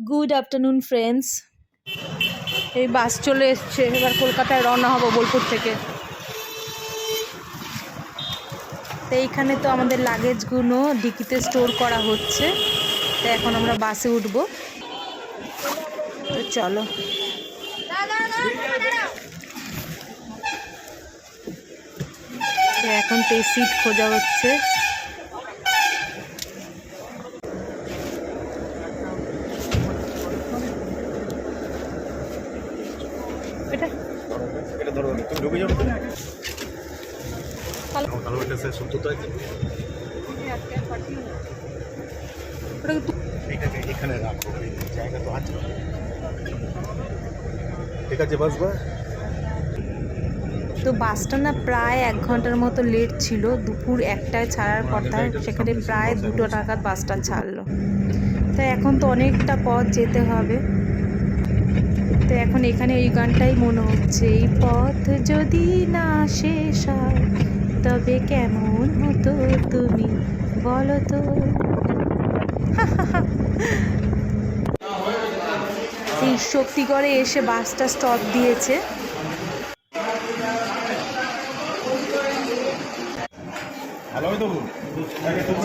Good afternoon friends. এই বাস চলে এসছে, এবার কলকাতায় রওনা হব বোলপুর থেকে। তো এইখানে তো আমাদের লাগেজগুলো ডিকিতে স্টোর করা হচ্ছে, তো এখন আমরা বাসে উঠব। তো চলো, এখন তো সিট খোঁজা হচ্ছে। এটা ধরো, তুমি ঢুকে যাবে। ভালো এটা স্যার সত্য তো আছে। এটাকে এখানে রাখো, এই জায়গা তো আছে। ঠিক আছে বাস বা। তো বাসটা না প্রায় 1 ঘন্টার মতো লেট ছিল। দুপুর 1টায় ছাড়ার কথা, সেখানে প্রায় 2টো নাগাদ বাসটা ছাড়লো। তো এখন তো অনেকটা পথ যেতে হবে। তো এখন এখানে এই গানটাই মনে হচ্ছে, এই পথ যদি না শেষ হয় তবে কেমন হতো তুমি বলো তো। এই শক্তিগড়ে এসে বাসটা স্টপ দিয়েছে।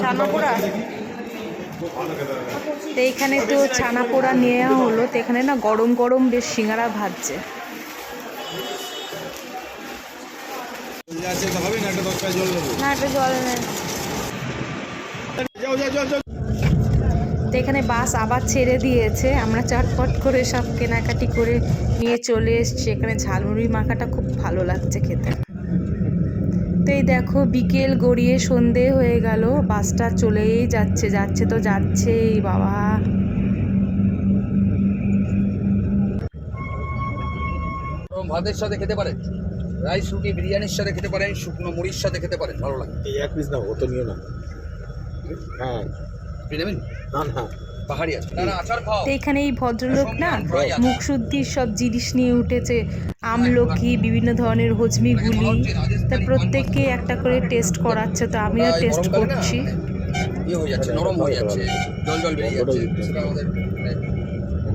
ছানাপোড়া, তো এইখানে তো ছানাপোড়া নেওয়া হলো। তো এখানে না গরম গরম বেশ সিঙ্গারা ভাজছে। না একটা জল নেই। তো এখানে বাস আবার ছেড়ে দিয়েছে, আমরা চটপট করে সব কেনাকাটি করে নিয়ে চলে এসছি। এখানে ঝালমুড়ি মাখাটা খুব ভালো লাগছে খেতে। তো এই দেখো, বিকেল গড়িয়ে সন্ধে হয়ে গেল, বাসটা চলেই যাচ্ছে, যাচ্ছে তো যাচ্ছেই বাবা। ভাতের সাথে খেতে পারেন, রাইস রুটি বিরিয়ানির সাথে খেতে পারেন, শুকনো মুড়ির সাথে খেতে পারেন, ভালো লাগে। এই এক পিস না, অত নিও না। হ্যাঁ আপনি নেবেন? না না, পাহাড়ি আছে না, আচার খাও। তো এখানে এই ভদ্রলোক না মুখশুদ্ধির সব জিনিস নিয়ে উঠেছে, আমলকি, বিভিন্ন ধরনের হজমিগুলি। তা প্রত্যেককে একটা করে টেস্ট করাচ্ছে, তো আমিও টেস্ট করছি। ইয়ে হয়ে যাচ্ছে, নরম হয়ে যাচ্ছে, জল জল বেরিয়ে যাচ্ছে, সেটা আমাদের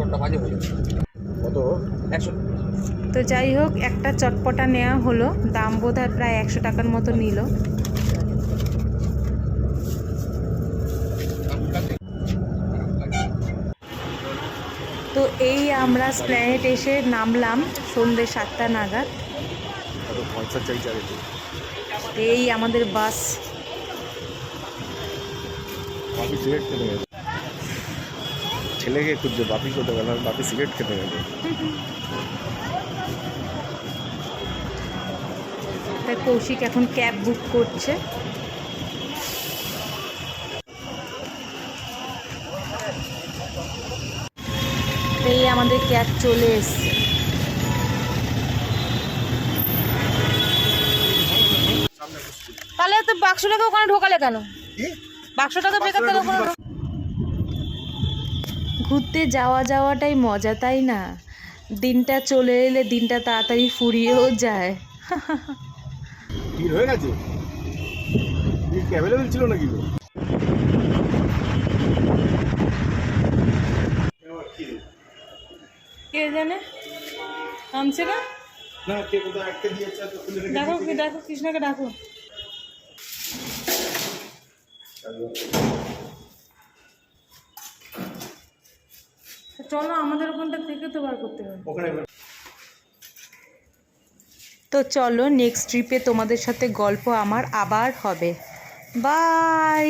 একটা ভাজে হয়ে যাচ্ছে। কত? 100। তো যাই হোক, একটা চটপটা নেওয়া হলো, দাম বোধহয় প্রায় 100 টাকার মতো নিল। তো এই আমরা স্প্ল্যানেড এসে নামলাম সন্ধ্যে 7টা নাগাদ। এই আমাদের বাস। ছেলেকে খুঁজছে, বাপি কোথায় গেল? বাপি সিগারেট খেতে গেল। তাই কৌশিক এখন ক্যাব বুক করছে। এই আমাদের ক্যাব চলে এসছে। তাহলে তো বাক্সটাকে ওখানে ঢোকালে কেন? বাক্সটাকে বেকার কেন? ঘুরতে যাওয়াটাই মজা, তাই না? দিনটা চলে এলে দিনটা তাড়াতাড়ি ফুরিয়েও যায়। ভিড় হয়ে গেছে, অ্যাভেলেবেল ছিল নাকি? কে জানে নামছে না। না, কে কোথাও একটা দিয়েছে, তো খুলে রেখে দেখো দেখো, কৃষ্ণকে ডাকো। চলো, আমাদের ওখানটা থেকে তো বার করতে হবে। তো চলো, নেক্সট ট্রিপে তোমাদের সাথে গল্প আমার আবার হবে। বাই।